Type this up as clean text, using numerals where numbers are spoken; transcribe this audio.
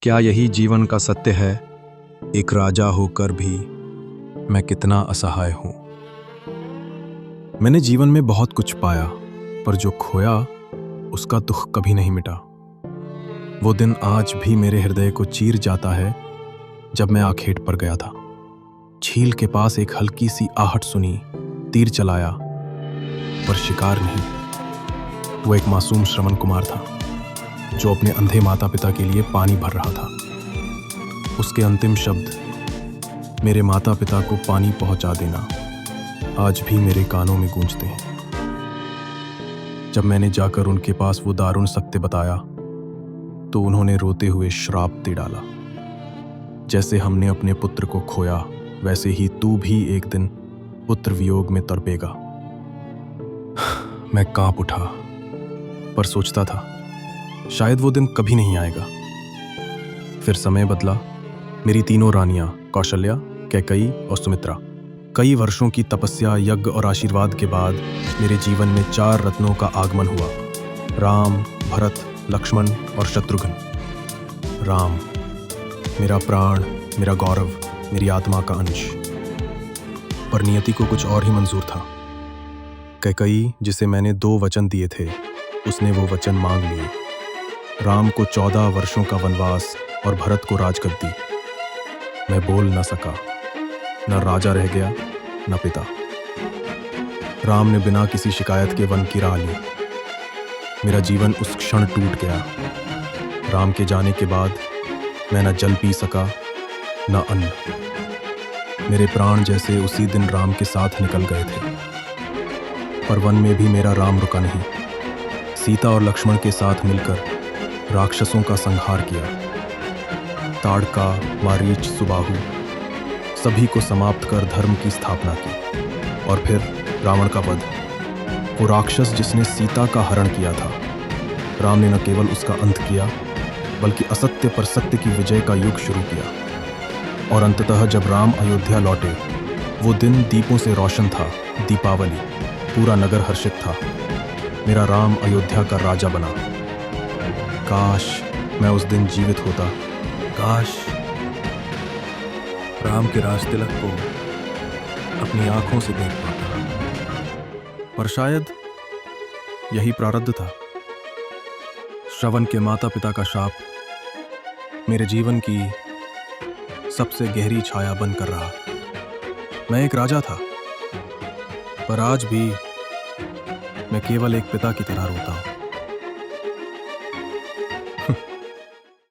क्या यही जीवन का सत्य है? एक राजा होकर भी मैं कितना असहाय हूं। मैंने जीवन में बहुत कुछ पाया, पर जो खोया उसका दुख कभी नहीं मिटा। वो दिन आज भी मेरे हृदय को चीर जाता है जब मैं आखेट पर गया था। झील के पास एक हल्की सी आहट सुनी, तीर चलाया, पर शिकार नहीं। वो एक मासूम श्रवण कुमार था जो अपने अंधे माता पिता के लिए पानी भर रहा था। उसके अंतिम शब्द, मेरे माता पिता को पानी पहुंचा देना, आज भी मेरे कानों में गूंजते हैं। जब मैंने जाकर उनके पास वो दारुण सत्य बताया तो उन्होंने रोते हुए श्राप दे डाला, जैसे हमने अपने पुत्र को खोया वैसे ही तू भी एक दिन पुत्र वियोग में तड़पेगा। मैं कांप उठा, पर सोचता था शायद वो दिन कभी नहीं आएगा। फिर समय बदला। मेरी तीनों रानियां कौशल्या, कैकई और सुमित्रा, कई वर्षों की तपस्या, यज्ञ और आशीर्वाद के बाद मेरे जीवन में 4 रत्नों का आगमन हुआ। राम, भरत, लक्ष्मण और शत्रुघ्न। राम, मेरा प्राण, मेरा गौरव, मेरी आत्मा का अंश। पर नियति को कुछ और ही मंजूर था। कैकई, जिसे मैंने 2 वचन दिए थे, उसने वो वचन मांग लिए। राम को 14 वर्षों का वनवास और भरत को राजगद्दी। मैं बोल न सका, न राजा रह गया, न पिता। राम ने बिना किसी शिकायत के वन की राह ली। मेरा जीवन उस क्षण टूट गया। राम के जाने के बाद मैं न जल पी सका, न अन्न। मेरे प्राण जैसे उसी दिन राम के साथ निकल गए थे। पर वन में भी मेरा राम रुका नहीं। सीता और लक्ष्मण के साथ मिलकर राक्षसों का संहार किया। ताड़का, मारीच, सुबाहु, सभी को समाप्त कर धर्म की स्थापना की। और फिर रावण का वध। वो राक्षस जिसने सीता का हरण किया था। राम ने न केवल उसका अंत किया, बल्कि असत्य पर सत्य की विजय का युग शुरू किया। और अंततः जब राम अयोध्या लौटे, वो दिन दीपों से रोशन था, दीपावली। पूरा नगर हर्षित था। मेरा राम अयोध्या का राजा बना। काश मैं उस दिन जीवित होता। काश राम के राज तिलक को अपनी आंखों से देख पाता। पर शायद यही प्रारब्ध था। श्रवण के माता पिता का शाप मेरे जीवन की सबसे गहरी छाया बनकर रहा। मैं एक राजा था, पर आज भी मैं केवल एक पिता की तरह रोता हूं।